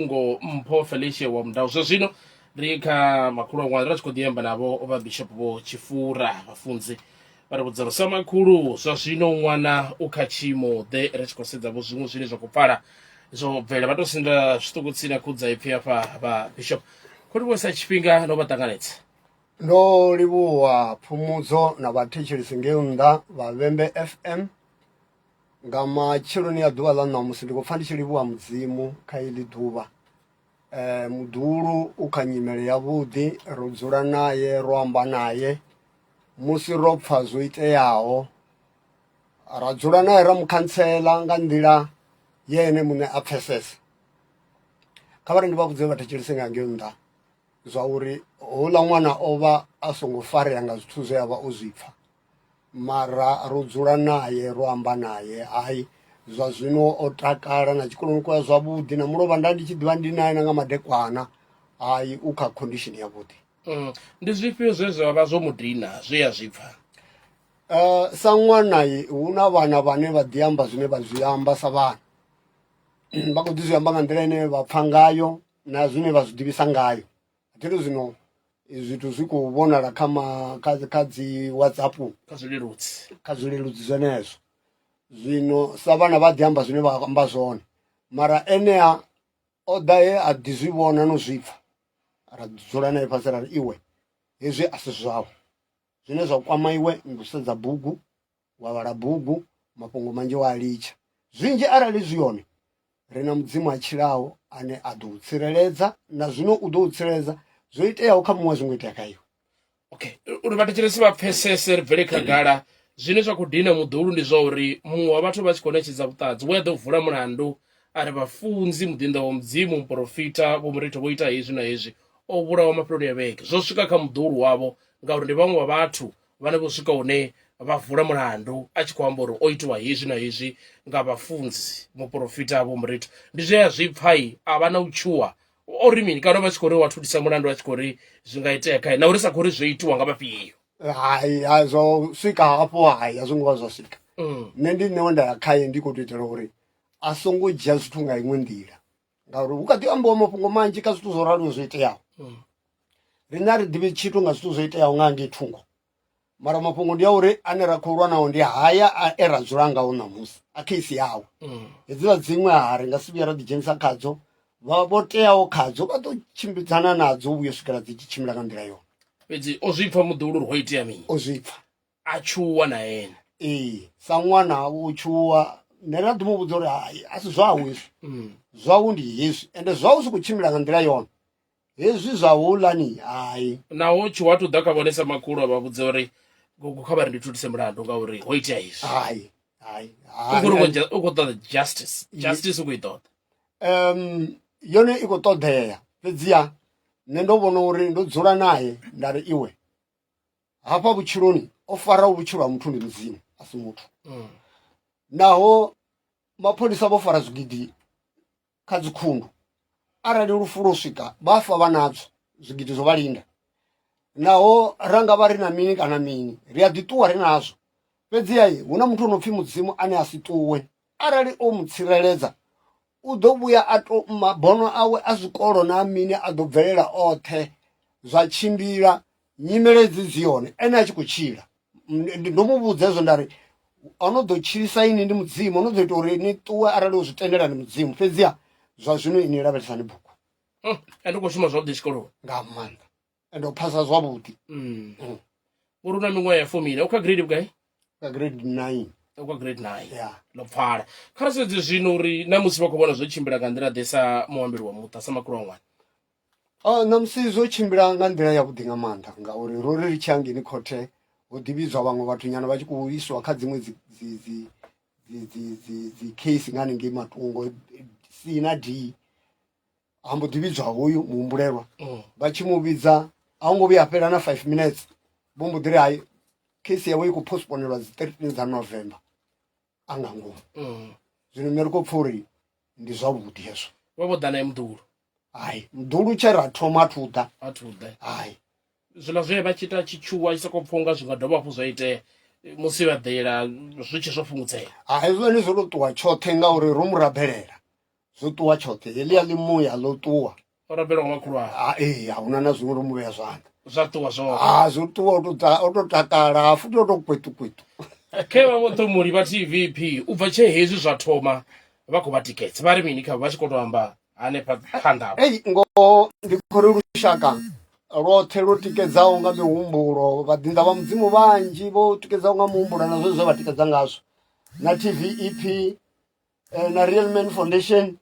ngo mpho Felicia wa mdau zwino ri kha makhulu wa ri tshi khou ḓi navho vha bishop vho Tshifura vhafunzi vha ri vhudzela sa makhulu zwino ṅwana u kha tshimo ḓe ri tshi khou sedza vho zwiṅwe zwine zwa khou pfala zwo bvela vha to sinda zwiṱuku tsini khudza ipfi hafha vha bishop khou vhuisa tshifhinga no vha ṱanganedza ndo livhuwa phumudzo na vhathetshelesi ngei nnḓa vha Vhembe FM nga matsheloni ya ḓuvha ḽa ṋamusi ndi khou pfha ndi tshi livhuwa mudzimu kha iḽi ḓuvha. Muḓulu u kha nyimele yavhuḓi, ro dzula naye ro amba naye musi ro pfha zwo iteaho, ra dzula naye ra mukhantsela nga nḓila ye ene muṋe a pfhesesa. Kha vha ri ndi vha vhudze vhathetshelesi nga ngei nnḓa zwa uri houḽa ṅwana o vha a songo farea nga zwithu zwe a vha o zwi pfha, mara ro dzula naye ro amba naye hayi zwa zwino o takala na tshikoloni kwa zwavhuḓi na mulovha nda ndi tshi ḓivha ndi naye na nga madekwana hayi u kha condition yavhuḓi. Ndi zwifhio zwe zwa vha zwo mudina zwe ya zwi pfha? Sa ṅwana hu na vhana vhane vha ḓi amba zwine vha zwi amba sa vhana vha khou ḓi zwi amba nga nḓila ine vha pfha ngayo na zwine vha zwi ḓivhisa ngayo. Athiri zwino zwithu zwi khou vhonala kha dzi WhatsApp kha zwileludzi zwenezwo. Zwino sa vhana vha ḓi amba zwine vha amba zwone, mara enea o ḓa he a ḓi zwi vhona no zwi pfha ra dzula naye fhasi ra ri iwe hezwi a si zwau, zwine zwa kwama iwe ndi u sedza bugu, wa vhala bugu, mafhungo manzhi wa a litsha. Zwinzhi arali zwi yone ri na mudzimu a tshilaho ane a ḓo u tsireledza na zwino u ḓo u tsireledza zwo iteaho kha muṅwe zwiṅwe itea kha iwe. Okay, uri vhathetshelesi vha pfhesese ri bvele khagala zwine zwa khou dina muḓulu ndi zwa uri muṅwe wa vhathu vha tshi khou ṋetshedza vhuṱanzi we a ḓo vula mulandu a ri vhafunzi muḓinḓa wa mudzimu muprofita vho Murithi vho ita hezwi na hezwi o vhulawa mafheloni ya vhege zwo swika kha muḓulu wavho ngauri ndi vhaṅwe wa vhathu vhane vho swika hune vha vula mulandu a tshi khou amba uri o itiwa hezwi na hezwi nga vhafunzi muprofita vho Murithi. Ndi zwe a zwi pfha a vha na u tshuwa ori mini kana vha tshi khou ri wa thudisa mulandu a tshi khou ri zwi nga itea khae na uri sa khou ri zwo itiwa nga vhafhio. Hayi zwo swika hafho hayi a zwo ngo vha zwa swika. Nṋe ndi nṋe nda ya khaye ndi khou tou itela uri a songo dzhia zwithu nga iṅwe nḓila ngauri hu kha ḓi ambiwa mafhungo manzhi kha zwithu zwo raliho zwo iteaho. Riṋe a ri ḓivhi tshithu nga zwithu zwo iteaho nga ngei thungo, mara mafhungo ndi a uri ane ra khou lwa naho ndi haya e ra dzula ngaho ṋamusi a kheisi yawe. Hedziḽa dziṅwe ri nga si vhuya ra ḓidzhenisa khadzo, vho teaho khadzo vha ḓo tshimbidzana nadzo vhuyo swikela dzi tshi tshimbila nga nḓila yone. Fhedzi o zwi pfha muḓulu uri ho itea mini? O zwi pfha a tshuwa na ene. Sa ṅwana u tshuwa nṋe ra ḓi mu vhudza uri hayi a si zwau hezwi, zwau ndi hezwi ende zwau zwi khou tshimbila nga nḓila yone, hezwi zwa houḽani hayi. Naho tshuwa tu ḓa kha vhone sa makhulu a vha vhudza uri kha vha ri ndi thudise mulandu ngauri ho itea hezwi. Hayi u khou ṱoḓa justice u khou i ṱoḓa. Yone i khou ṱoḓea fhedziha nṋe ndo vhona uri ndo dzula naye nda ri iwe hafha vhutshiloni o faraho vhutshilo ha muthu ndi mudzimu a si muthu. Naho mapholisa vho fara zwigidi kha dzikhundu arali lufu lwo swika vha fa vha nadzo zwigidi zwo vha linda, naho ranga vha ri na mini kana mini ri a ḓi ṱuwa ri nazwo. Fhedziha hu na muthu ono pfhi mudzimu ane a si ṱuwe, arali o mu tsireledza u ḓo vhuya a to mabono awe a zwikolo na mini a ḓo bvelela oṱhe zwa tshimbila nyimele dzi dzi yone ene a tshi khou tshila. Ndo mu vhudza hezwo nda ri ono ḓo tshilisa ini ndi mudzimu, ono ḓo ita uri ni ṱuwe arali u zwi tendela ndi mudzimu, fhedziha zwa zwino ini lavhelesani bugu. Ende u khou shuma zwavhuḓi tshikoloni nga maanḓa ende u phasa zwavhuḓi. Uri u na miṅwaha ya 4 u kha grade vhugai? Kha grade 9. Kwa grade 9 ya ḽo pfhala kha ri sedze zwino uri na musi vha khou vhona zwo tshimbila nga nḓila ḓe sa muambeli wa muṱa sa makhulu wa ṅwana. Namusi zwo tshimbila nga nḓila yavhuḓi nga maanḓa ngauri ro ri ri tshi hangeni khothe ho ḓivhidzwa vhaṅwe vhathu nyana vha tshi khou iswa kha dziṅwe dzi case nga hanengei Matungo C na D, hambo ḓivhidzwa hoyu muhumbulelwa vha tshi mu vhidza a hu ngo vhuya fhela na 5 minutes vho mbo ḓi ri hayi case yawe i khou postponelwa dzi 13 dza November a nga ngomu. Zwino nṋe ri khou pfha uri ndi zwavhuḓi hezwo. Vha vho ḓa naye muḓulu? Hayi muḓulu tshe ra thoma a thu ḓa. Hayi zwiḽa zwe vha tshi ita tshitshuwa tshi sokou pfha unga zwi nga dovha hafhu zwa itea musi vha ḓela zwi tshi zwo fhungudzea. Hayi zwone zwo to ṱuwa tshoṱhe ngauri ro mu rabelela zwo ṱuwa tshoṱhe heḽia ḽimuya ḽo ṱuwa o rabelwa nga makhulu awe ahuna na zwiṅwe ro mu vhea zwanḓa zwa ṱuwa zwo zwo ṱuwa o to takala futhi o to kwetukwetu khe vha vhoṱomuli vha TVP u bva tshe hezwi zwa thoma vha khou vha tikedza vha ri mini kha vha tshi khou tou amba hanefha phanḓa ngoho ndi khou ri lushaka lwoṱhe lwo tikedzaho nga mihumbulo vhaḓinḓa vha mudzimu vhanzhi vho tikedzaho nga muhumbulo na zwezwo vha tikedza ngazwo na TVEP na Real Man Foundation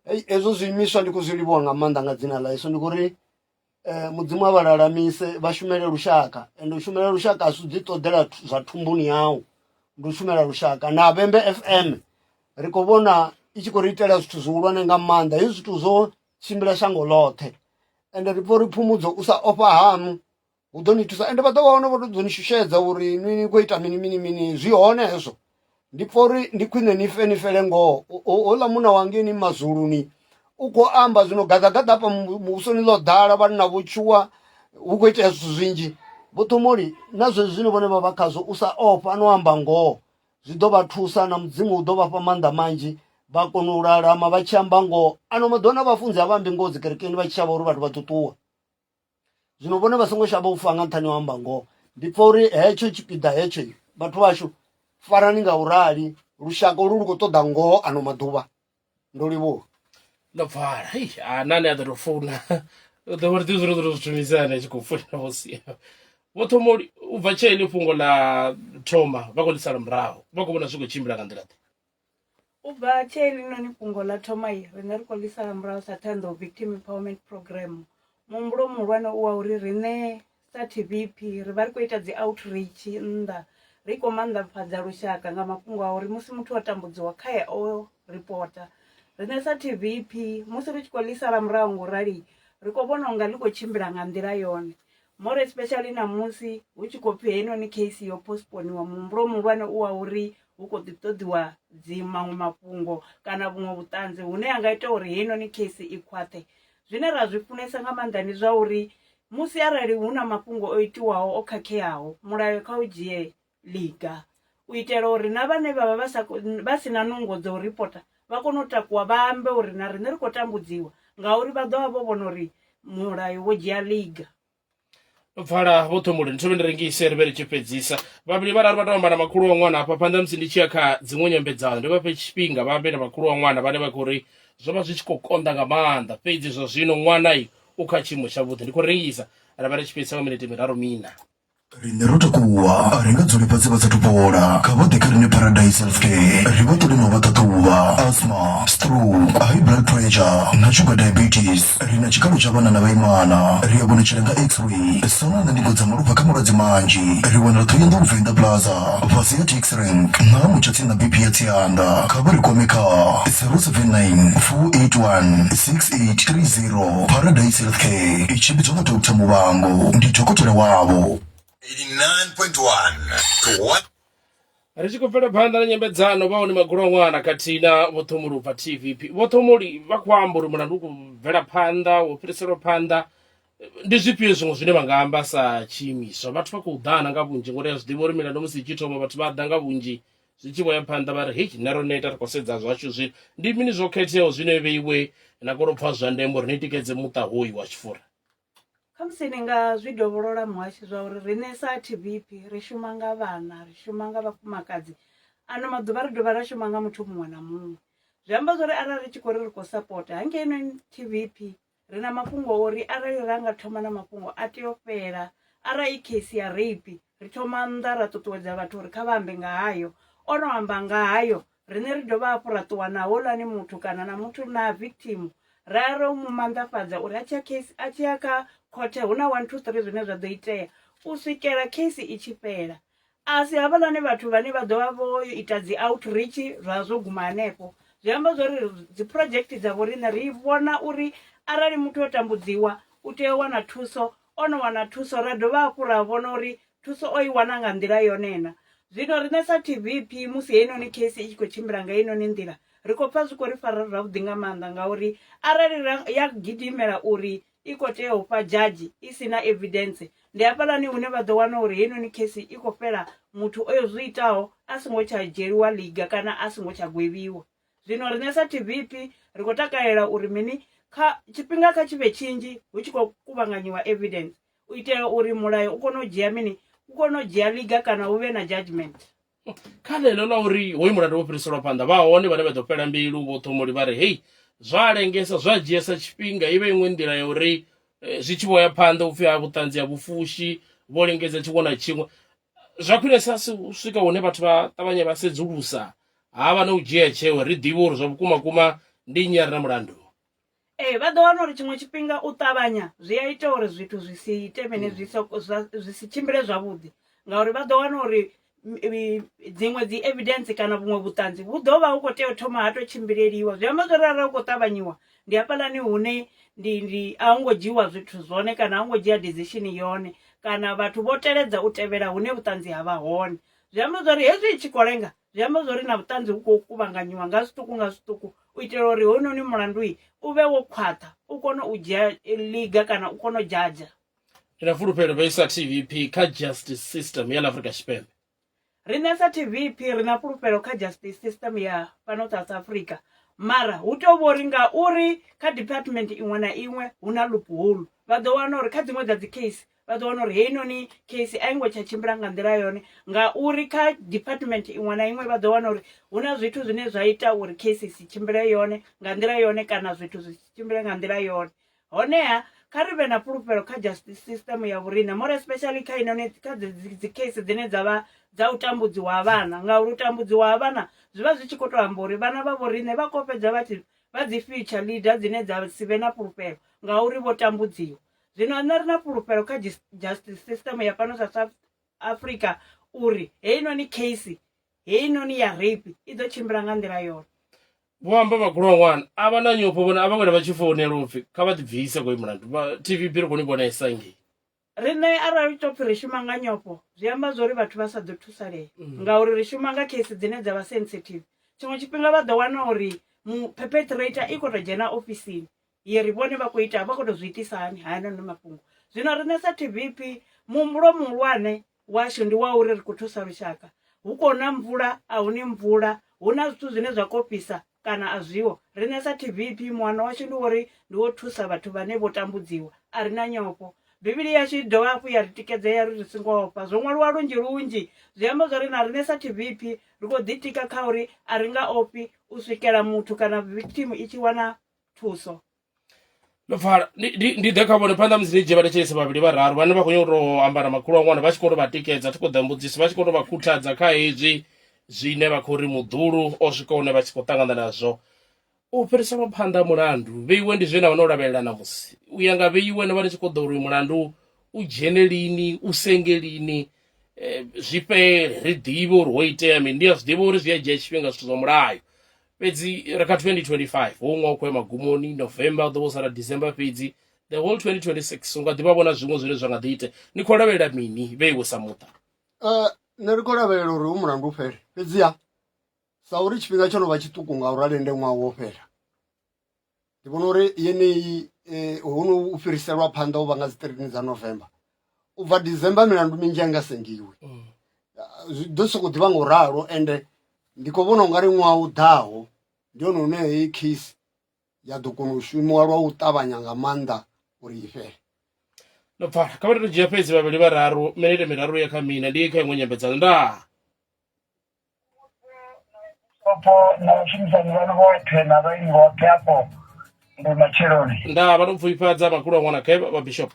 hezwo zwiimiswa ndi khou zwi livhuwa nga maanḓa nga dzina ḽa Yesu ndi khou ri mudzimu a vha lalamise vha shumele lushaka ende u shumela lushaka a si ḓi ṱoḓela zwa thumbuni yau ndi u shumela lushaka na Vhembe FM ri khou vhona i tshi khou ri itela zwithu zwihulwane nga maanḓa hezwi zwittu zwo tshimbila shango ḽoṱhe ende ri pfha uri phumudzo u sa ofha hanu hu ḓo ni thusa ende vha ḓo vha hone vho to ḓo ni shushedza uri ni khou ita mini zwi hone hezwo ndi pfha uri ndi khwine ni fele ngoho hoḽa muna wangeni mazuluni u khou amba zwino gaḓagaḓa hafha muvhusoni ḽo ḓala vhanna vho tshuwa hu khou itea zwithu zwinzhi vhoṱomoli na zwezwi zwine vhone vha vha khazwo u sa ofha no amba ngoho zwi ḓo vha thusa na mudzimu u ḓo vha fha maanḓa manzhi vha kona u lalama vha tshi amba ngoho ano maḓuvha na vhafunzi a vha ambi ngoho dzikerekeni vha tshi shavha uri vhathu vha ṱuṱuwa zwino vhone vha songo shavha u fa nga nṱhani wa amba ngoho ndi pfha uri hetsho tshipiḓa hetsho vhathu vhashu farani nga u rali lushaka olu lu khou ṱoḓa ngoho ano maḓuvha ndo livhuwa ndo pfala nane a ḓo tou funa u ḓo uri ḓi zwi ro ḓo zwitumisana tshi khou funela vho sia vhoṱomoli u bva tshe ni fhungo ḽa thoma vha khou ḽi sala muraho vha khou vhona zwi khou tshimbila nga nḓila ḓe u bva tshe heḽinoni fhungo ḽa thoma riṋe ri khou ḽi sala muraho sa Thohoyandou Victim Empowerment Program muhumbulo muhulwane u wa uri riṋe sa TVP ri vha ri khou ita dzi outreach nnḓa ri khou maanḓafhadza lushaka nga mafhungo a uri musi muthu o tambudziwa khae o ripota riṋe sa TVP musi ri tshi khou ḽi sala muraho ngo rali ri khou vhona unga ḽi khou tshimbila nga nḓila yone more especially na musi hu tshi khou pfhi heinoni case yo postponiwa muhumbulo muhulwane u wa uri hu khou ḓi ṱoḓiwa dzi maṅwe mafhungo kana vhuṅwe vhuṱanzi hune ha nga ita uri heinoni case i khwaṱhe zwine ra zwi funesa nga maanḓa ndi zwa uri musi arali hu na mafhungo o itiwaho o khakheaho mulayo kha u dzhie liga u itela uri na vhane vha vha si na nungo dzo ripota vha kone u takuwa vha ambe uri na riṋe ri khou tambudziwa ngauri vha ḓo vha vho vhona uri mulayo wo dzhia liga pfala vhoṱomoli ndi thome ndi rengise ri vhe ri tshi fhedzisa vhavhili vhararu vha tou amba na makhulu wa ṅwana hafha phanḓa musi ndi tshi ya kha dziṅwe nyambedzano ndi vha fhe tshifhinga vha ambe na makhulu wa ṅwana vhane vha khou ri zwo vha zwi tshi khou konḓa nga maanḓa fhedzi zwa zwino ṅwana u kha tshiimo tshavhuḓi ndi khou rengisa ra vha ri tshi fhedzisa nga minete miraru mina riṋe ro takuwa ri nga dzuli fhasi vha sathu fhola kha vhoḓe kha riṋe Paradise Healthcare ri vha ṱoḓi no vha ṱaṱuvha asthma, stroke, high blood pressure na sugar diabetes ri na tshikalo tsha vhana na vhaimana ri a vhonetshela nga x-ray sana na ndingo dza malofha kha malwadze manzhi ri wanala Thohoyandou Venda Plaza fhasi ya tax rank nga mutshatsini na BP ya Tsianda kha vha ri kwame kha 079 481 6830 Paradise Healthcare i tshimbidzwa nga Dr. Muvhango ndi dokotela wavho 89.1 ri tshi khou bvela phanḓa na nyambedzano vha hone magulu a ṅwana khathihi na vhoṱomoli u bva TVP vhoṱomoli vha khou amba uri mulandu u khou bvela phanḓa wo fhiriselwa phanḓa ndi zwifhio zwiṅwe zwine vha nga amba sa tshiimiswa vhathu vha khou ḓana nga vhunzhi ngori a zwi ḓivha uri milandu musi i tshi thoma vhathu vha ḓa nga vhunzhi zwi tshi vho ya phanḓa vha ri hei na ro neta ri khou sedza zwashu zwino ndi mini zwo khetheaho zwine vheiwe na kona u pfha zwa ndeme uri ni tikedze muṱa hoyu wa tshifura khamusi ni nga zwi dovholola muhashi zwa uri riṋe sa TVP ri shuma nga vhana ri shuma nga vhafumakadzi ano maḓuvha ri dovha ra shuma nga muthu muṅwe na muṅwe zwi amba zwori arali ri tshi khou ri ri khou sapota hangeino TVP ri na mafhungo ori arali ra nga thoma na mafhungo a tea u fhela arali i case ya rape ri thoma nnḓa ra ṱuṱuwedza vhathu uri kha vha ambe nga hayo ono amba nga hayo riṋe ri dovha hafhu ra ṱuwa na houḽani muthu kana na muthu na victim ra ro mu maanḓafhadza uri a tshi ya kha khothe hu na 1 2 3 zwine zwa ḓo itea u swikela case i tshi fhela a si havhaḽani vhathu vhane vha ḓo vha vho ita dzi outreach zwa zwo guma hanefho zwi amba zwori dzi project dza vho riṋe ri vhona uri arali muthu o tambudziwa u tea u wana thuso ono wana thuso ra dovha hafhu ra vhona uri thuso o i wana nga nḓila yone na zwino riṋe sa TVP musi heinoni case i tshi khou tshimbila nga heinoni nḓila ri khou pfha zwi khou ri fara zwavhuḓi nga maanḓa ngauri arali ya gidimela uri i khou tea u fha judge i si na evidence ndi hafhaḽani hune vha ḓo wana uri heinoni case i khou fhela muthu o zwi itaho a songo tsha dzhieliwa liga kana a songo tsha gwevhiwa zwino rine sa TVP ri khou takalela uri mini kha tshifhinga kha tshivhe tshinzhi hu tshi khou kuvhanganyiwa evidence u itela uri mulayo u kone u dzhia mini u kone u dzhia liga kana hu vhe na judgment kha ḽeḽo ḽa uri hoyu mulandu wo fhiriselwa phanḓa vha hone vhane vha ḓo fhela mbilu vho ṱhomoli vha ri hei zwa lengesa zwa dzhiesa tshifhinga i vhe iṅwe nḓila ya uri zwi tshi vho ya phanḓa u pfhi ha vhuṱanzi ha vhufushi vho lengedza tshiṅwe na tshiṅwe zwa khwinesa u swika hune vhathu vha ṱavhanye vha sedzulusa havha na u dzhia tsheo ri ḓivhe uri zwa vhukuma kuma ndi nnyi a re na mulandu vha ḓo wana uri tshiṅwe tshifhinga u ṱavhanya zwi a ita uri zwithu zwi si ite mini zwi si tshimbile zwavhuḓi ngauri vha ḓo wana uri dziṅwe dzi evidence kana vhuṅwe vhuṱanzi vhu ḓo vha hu khou tea u thoma ha tou tshimbileliwa zwi amba zwori arali u khou ṱavhanyiwa ndi hafhaḽani hune ndi a hu ngo dzhiiwa zwithu zwone kana a hu ngo dzhia decision yone kana vhathu vho teledza u tevhela hune vhuṱanzi ha vha hone zwi amba zwori hezwi i tshi khou lenga zwi amba zwori na vhuṱanzi hu khou kuvhanganyiwa nga zwiṱuku u itela uri hounoni mulandu u vhe wo khwaṱha u kone u dzhia liga kana u kone u dzhadzha ndi na fulufhelo vha isa TVP kha justice system ya ḽa Afrika Tshipembe rine sa TVP ri na fulufhelo kha justice system ya fhano South Africa mara hu tea u vha uri nga uri kha department iṅwe na iṅwe hu na loophole vha ḓo wana uri kha dziṅwe dza dzi case vha ḓo wana uri heinoni case a i ngo tsha tshimbila nga nḓila yone ngauri kha department iṅwe na iṅwe vha ḓo wana uri hu na zwithu zwine zwa ita uri case si tshimbile yone nga nḓila yone kana zwithu zwi tshimbile nga nḓila yone honeha kha ri vhe na fulufhelo kha justice system ya vhorine more especially kha inoni kha dzi case dzine dza u tambudziwa ha vhana ngauri u tambudziwa ha vhana zwi vha zwi tshi khou tou amba uri vhana vha vhorine vha khou fhedza vha dzi future leader dzine dza si vhe na fulufhelo ngauri vho tambudziwa zwino nṋe ri na fulufhelo kha justice system ya fhano South Africa uri heinoni case heinoni ya rape i ḓo tshimbila nga nḓila yone vho amba magulu a ṅwana a vha na nyofho vhone a vha vha tshi founela upfhi kha vha ḓibvise koyu mulandu TVP ri koni vhonesa ngei riṋe arali to pfhi ri shuma nga nyofho zwi amba zwori vhathu vha sa ḓo thusalea ngauri ri shuma nga case dzine dza vha sensitive tshiṅwe tshifhinga vha ḓo wana uri perpetrator i khou tou dzhena ofisini ye ri vhone vha khou ita vha khou tou zwi itisa hani hayanoni mafhungo zwino riṋe sa TVP muhumbulo muhulwane washu ndi wa uri ri khou thusa lushaka hu khou na mvula a huni mvula hu na zwithu zwine zwa kopisa kana a zwiho riṋe sa TVP muhano washu ndi uri ndi wo thusa vhathu vhane vho tambudziwa a ri na nyofho bivhili yashu i dovha hafhu ya ri tikedzea ri singo ofha zwo ṅwaliwa lunzhi zwi amba zwori na riṋe sa TVP ri khou ḓitika kha uri a ri nga ofhi u swikela muthu kana victim i tshi wana thuso ndo pfala ndi ḓe kha vhone phanḓa musi ni dzhie vhathetshelesi vhavhili vhararu vhane vha khou nyanga u tou ambara makhulu a ṅwana vha tshi khou tou vha tikedza thi khou ḓa mbudziso vha tshi khou tou vha khuthadza kha hezwi zwine vha khou ri muḓulu o swika hune vha tshi khou ṱangana nazwo u fhiriselwa phanḓa mulandu vheiwe ndi zwine vha no lavhelela namusi u ya nga vheiwe no vha ni tshi khou ḓa uri mulandu u dzhene lini u senge lini zwi fhele ri ḓivhe uri ho itea mini ndi a zwi ḓivha uri zwi a dzhia tshifhinga zwithu zwa mulayo fhedzi ri kha 2025 ho ṅwa u khou ya magumoni November u ḓo vho sala December fhedzi the whole 2026 u nga ḓivha vhona zwiṅwe zwine zwa nga ḓi ite ni khou lavhelela mini vheiwe sa muṱa nṋe ri khou lavhelela uri hu mulandu u fhele fhedziha sa uri tshifhinga tsho no vha tshiṱuku nga urali ende ṅwaha wo fhela ndi vhona uri yeneyi hono u fhiriselwa phanḓa u vha nga dzi 13 dza November u bva December milandu minzhi a nga sengiwi zwi ḓo sokou ḓivha nga u ralo ende ndi khou vhona u nga ri ṅwaha u ḓaho ndi hone hune heyi case ya ḓo kona u shumiwa lwa u ṱavhanya nga maanḓa uri i fhele ndo pfala kha vha tou dzhia fhedzi vhavhili vhararu minete miraru ya kha mina ndi kha iṅwe nyambedzano ndaa opo na vhashumisani vhano vhoṱhe na vhaini vhoṱhe afho ndi matsheloni ndaa vha tou pfufhifhadza makhulu a ṅwana kha vha bishop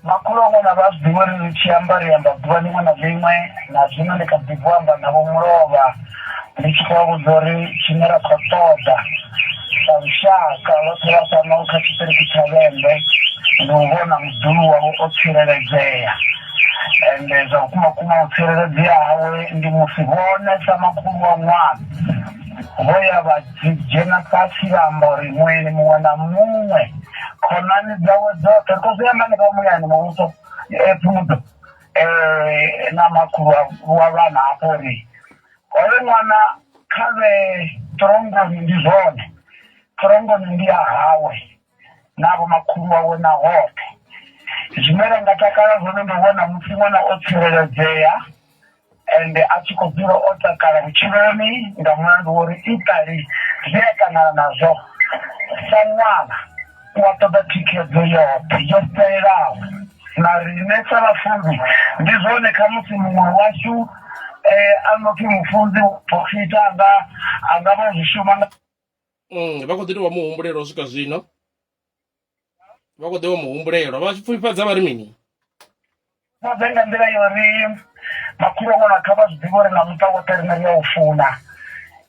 makhulu a ṅwana vha zwi ḓivha uri ri tshi amba ri amba ḓuvha ḽiṅwe na ḽiṅwe na zwino ndi kha ḓi bvo amba navho mulovha ndi tshi khou vha vhudza uri tshine ra khou ṱoḓa sa lushaka lwoṱhe lwa fhano kha tshiṱiriki tsha Vhembe ndi u vhona muḓulu wavho o tsireledzea ende zwa vhukuma u tsireledzea hawe ndi musi vhone sa makhulu wa ṅwana vho ya vha dzhena fhasi vha amba uri muṅwe na muṅwe khonani dzawe dzoṱhe ri khou zwi amba ni kha muyani muvhuso pfudo na makhulu wa vhana hafho uri hoyo ṅwana kha vhe ṱorongoni ndi zwone ṱorongoni ndi ya hawe navho makhulu wawe na hoṱhe zwine ra nga takala zwone ndi vhona musi ṅwana o tsireledzea ende a tshi khou dzula o takala vhutshiloni nga mulandu wa uri iṱali zwi a ṱangana nazwo sa ṅwana u a ṱoḓa thikhedzo yoṱhe yo fhelelaho na riṋe sa vhafunzi ndi zwone kha musi muṅwe washu a no pfhi mufunzi profita anga vha zwi shuma vha khou ḓi tou vha muhumbulelo u swika zwino vha khou ḓi vha muhumbulelo vha tshi pfufhifhadza vha ri mini fhadza nga nḓila yo ri makhulu ṅwana kha vha zwi ḓivha uri na muṱa woṱhe rine ri a u funa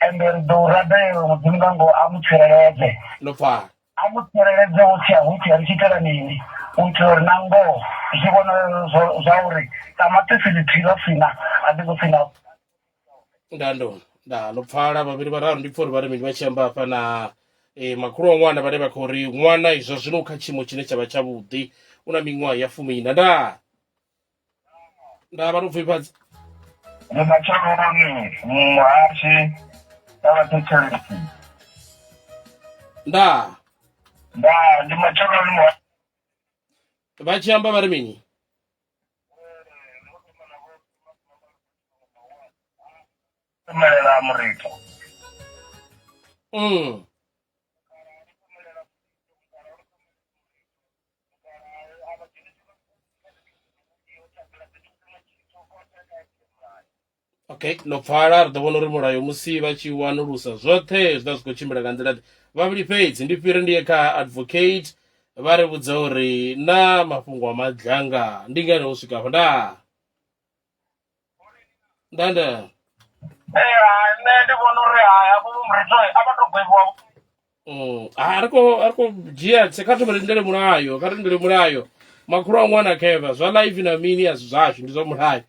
ende ri ḓo u rabela mudzimu nga ngoho a mu tsireledze no pfala a mu tsireledze hu tshi ri tshi itela mini u itela uri na ngoho zwi vhona zwa uri tamatisi ḽithihi fina a ḓi khou fina nda no pfala vhavhili vhararu ndi pfha uri vha ri mini vha tshi amba hafha na makhulu wa ṅwana vhane vha khou ri ṅwana izwo zwino kha tshiimo tshine tsha vha tshavhuḓi u na miṅwaha ya 14 nda vha to pfufhifhadza ndi matsheloni muhashi ya vhathetshelesi nda ndi matsheloni vha tshi amba vha ri mini melela murito okay no pfala ri ḓo vhona uri mulayo musi vha tshi wanulusa zwoṱhe zwi ḓa zwi khou tshimbila nga nḓila vhavhili fhedzi ndi fhiri ndiye kha advocate vha ri vhudza uri na mafhungo a madlanga ndi ngani u swika afho nda nṋe ndi vhona uri hafho murito a vha to gweviwa ri khou dzhia kha thoma rindele mulayo kha rindele mulayo makhulu a ṅwana kheva zwa live na mini a zwi zwashu ndi zwa mulayo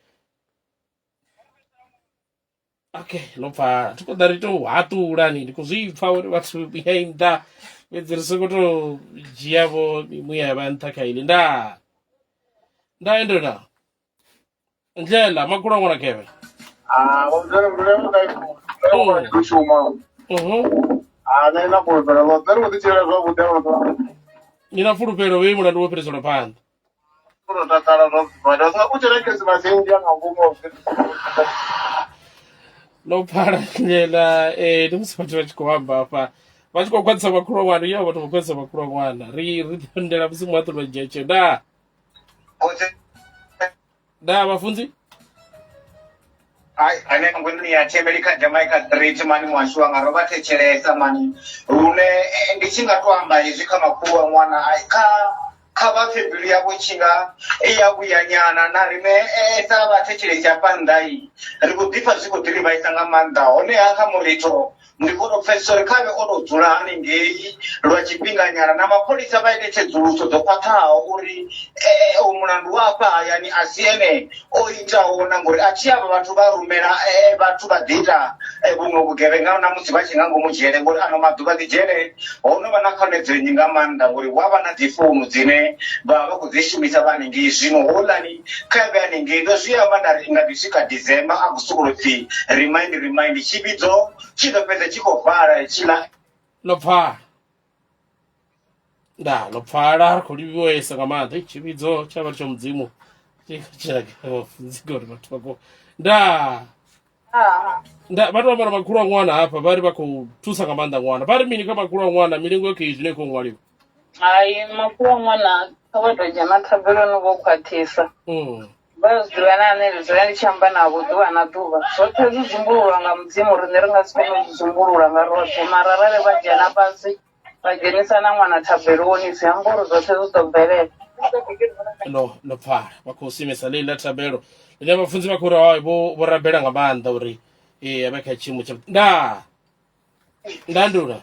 okay no pfala thi khou ḓa ri tou haṱulani ndi khou zwi pfha uri vhathu ya nnḓa fhedzi ri sokou tou dzhiavho mimuya ya vha nṱha kha ili nda endela ndlela makhulu a ṅwana kheve ni na fulufhelo vhe mulandu wo fhiriselwa phanḓa no pfala ndlela ndi musi vhathu vha tshi khou amba hafha vha tshi khou khwaṱhisa makhulu a ṅwana yo vhathu vha khwaṱhisa makhulu a ṅwana ri ndela musi muhaṱuli vha dzhia tsheo nda vhafunzi ane ngwini ya thembeli kha Jamaica Street mani mwashu wanga ro vha thetshelesa mani lune ndi tshi nga to amba hezwi kha makhulu a ṅwana kha vha family yavho tshinga ya vhuya nyana na rine sa vha thetshelesi hafha nnḓa ri khou ḓipfa zwi khou ḓi ri vhaisa nga maanḓa honeha kha murito ndi khou tou pfesesa uri khavhe o tou dzula haningei lwa tshifhinganyana na mapholisa vha ite tsedzuluso dzo khwaṱhaho uri u mulandu wa hafha hayani a si ene o itaho na ngori a tshi avha vhathu vha rumela vhathu vha ḓi ita vhuṅwe vhugevhenga na musi vha tshi nga ngomu dzhele ngori ano maḓuvha ḓi dzhele ho no vha na khonedzeo nnyi nga maanḓa ngori hu avha na dzi founu dzine vha vha khou dzi shumisa vha haningei zwino houḽani khavhe haningei ndo zwi amba nda ri nga ḓi swika December a khou sokou pfhi remind tshivhidzo tshi ḓo fhedza tshi khou vala tshila no pfala no pfala ri khou livhiwesa nga maanḓa tshivhidzo tsha vhathu tsha mudzimu vhafunzi ngori vhathu vha khou vhathu vha mara makhulu a ṅwana hafha vha ri vha khou thusa nga maanḓa ṅwana vha ri mini kha makhulu a ṅwana milingo yo khei zwine khou ṅwaliwa hai makhulu a ṅwana kha vha tou dzhena thabeloni vho khwaṱhisa vha zwi ḓivha na ane ri dzula ndi tshi amba navho ḓuvha na ḓuvha zwoṱhe zwi dzumbululwa nga mudzimu riṋe ri nga si kone u zwi dzumbulula nga roṱhe mara arali vha dzhena fhasi vha dzhenisa na ṅwana thabeloni zwi amba uri zwoṱhe zwi ḓo bvelela no pfala vha khou simesa ḽeḽi ḽa thabelo ḽine vhafunzi vha khou uri vho rabela nga maanḓa uri a vha kha tshiimo tsha ndula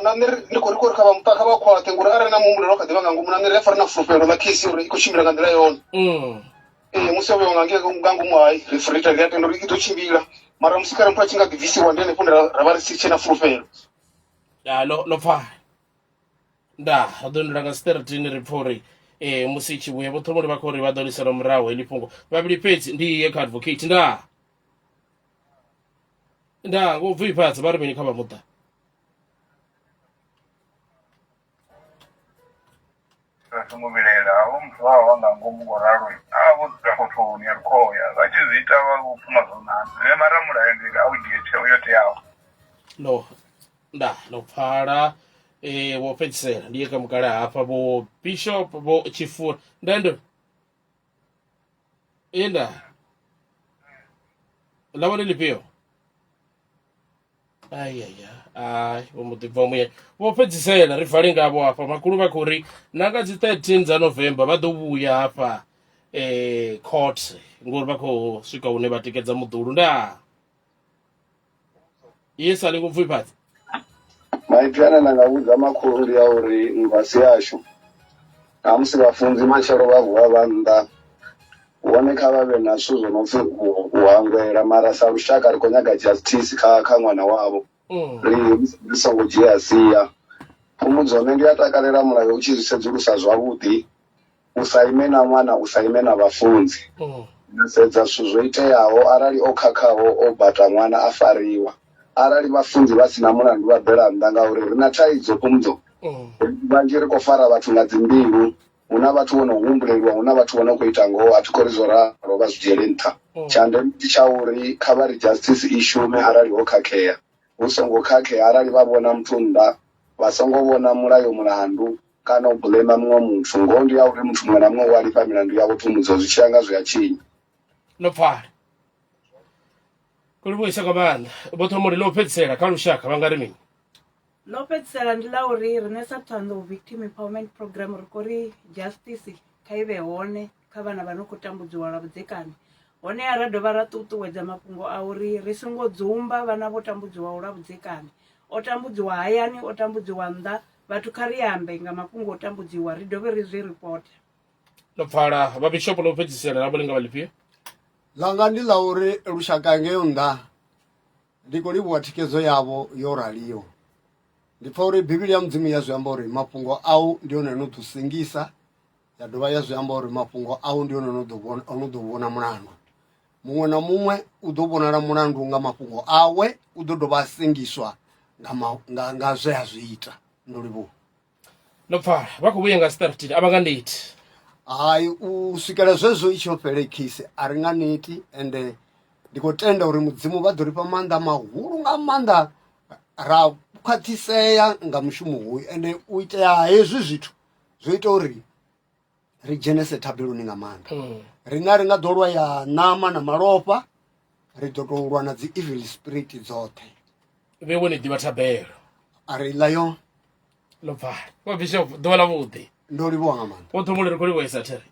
na nṋe ndi khou ri khou ri kha vha muṱa kha vha khwaṱhe ngori arali na muhumbulelo kha ḓivha nga ngomu na nṋe ri a fara na fulufhelo ḽa khesi uri i khou tshimbila nga nḓila yone musi avho nga nga ngomu hayi ri frita ri a tenda uri i ḓo tshimbila mara musi kha ri muthu a tshi nga ḓibvisiwa ndi henefho ra vha ri si tshe na fulufhelo no pfala ro ḓo ndula nga siṱeratini ri pfha uri musi tshi vhuya vhoṱhomoli vha khou uri vha ḓo lisela murahu heḽi fhungo vhavhili fhedzi ndi iye kha advocate ngo bvifhadza vha ri mini kha vha muṱa songo vhilela havho muthu vha vha nga ngomu ngo ralo havho vodzira khothoni ya rukhoya vha tshi zwi ita vha upfuma zwonani nṋe mara mulayo ndi a u dzhie tsheo yo teaho. Lo pfala vho fhedzisela ndi ye kha mukala hafha vho Bishop vho Chifuwa ndando lavo ni lifhio vho mbo ḓi bva muye vho fhedzisela ri vale ngavho hafha makulu vha khou ri na nga dzi 13 dza November vha ḓo vhuya hafha court ngori vha khou swika hune vha tikedza muḓulu yes ali ngubvu iphatsi maipfi ane nda nga vhudza makhulu ndi ya uri nngwasi yashu namusi vhafunzi matshelo vha vuwa vha nnḓa vhone kha vha vhe na zwithu zwo no pfhi u hangwela mara sa lushaka ri khou nyaga justice kha ṅwana wavho ri songo dzhia sia phumudzo hone ndi a takalela mulayo u tshi zwi sedzulusa zwavhuḓi u sa ime na ṅwana u sa ime na vhafunzi na sedza zwithu zwo iteaho arali o khakhaho o bata ṅwana a fariwa arali vhafunzi vha sina mulandu vha bvela nnḓa ngauri ri na thaidzo phumudzo vhanzhi ri khou fara vhathu nga dzimbilu hu na vhathu vho no humbuleliwa hu na vhathu vho no khou ita ngoho a thi khou ri zwo ralo vha zwi dzhiele nṱha tsha ndeme ndi tsha uri kha vha ri justice i shume arali ho khakhea hu songo khakhea arali vha vhona muthu nnḓa vha songo vhona mulayo mulandu kana u bulema muṅwe muthu ngoho ndi ya uri muthu muṅwe na muṅwe u a lifha milandu yawe phumudzo zwi tshi ya nga zwi a tshinya no pfala kuli vhuisa nga maanḓa vho thomori ḽo fhedzisela kha lushaka vha nga ri mini ḽo fhedzisela ndi ḽa uri riṋe sa Thohoyandou Victim Empowerment Program ri khou ri justice kha i vhe hone kha vhana vha no khou tambudziwa lwa vhudzekani hone ra dovha ra ṱuṱuwedza mafhungo a uri ri songo dzumba vhana vho tambudziwaho lwa vhudzekani o tambudziwa hayani o tambudziwa nnḓa vhathu kha ri ambe nga mafhungo o tambudziwa ri dovhe ri zwi report no pfala vha Bishop ḽo fhedzisela ḽa vho linga vha ḽifhio langa ndi ḽa uri lushaka ngeyo nnḓa ndi khou livhuwa thikedzo yavho yo raliho ndi pfa uri bivhili ya mudzimu ya zwi amba uri mafhungo au ndi one no ḓo sengisa ya dovha ya zwi amba uri mafhungo au ndi one no ḓo vhona mulandu muṅwe na muṅwe u ḓo vhonala mulandu nga mafhungo awe u ḓo dovha a sengiswa nga zwe a zwi ita ndo livhuwa no pfala vha khou vhuya nga startini a vha nga neti hayi u swikela zwezwo i tshi yo fhela khisi a ri nga neti ende ndi khou tenda uri mudzimu vha ḓo ri fha maanḓa mahulu nga maanḓa ra khwaṱhiseya nga mushumo hoyu ende u itea hezwi zwithu zwo ita uri ri dzhenese thabeloni nga maanḓa rina ri nga ḓo lwa ya ṋama na malofha ri ḓo tou lwa na dzi evil spirit dzoṱhe vhe wone ḓivha thabelo a ri ḽa yo ḽo pfala vho Bishop ḓuvha ḽa vhuḓi ndo livhuwa nga maanḓa vho thomori ri khou livhuwa isa there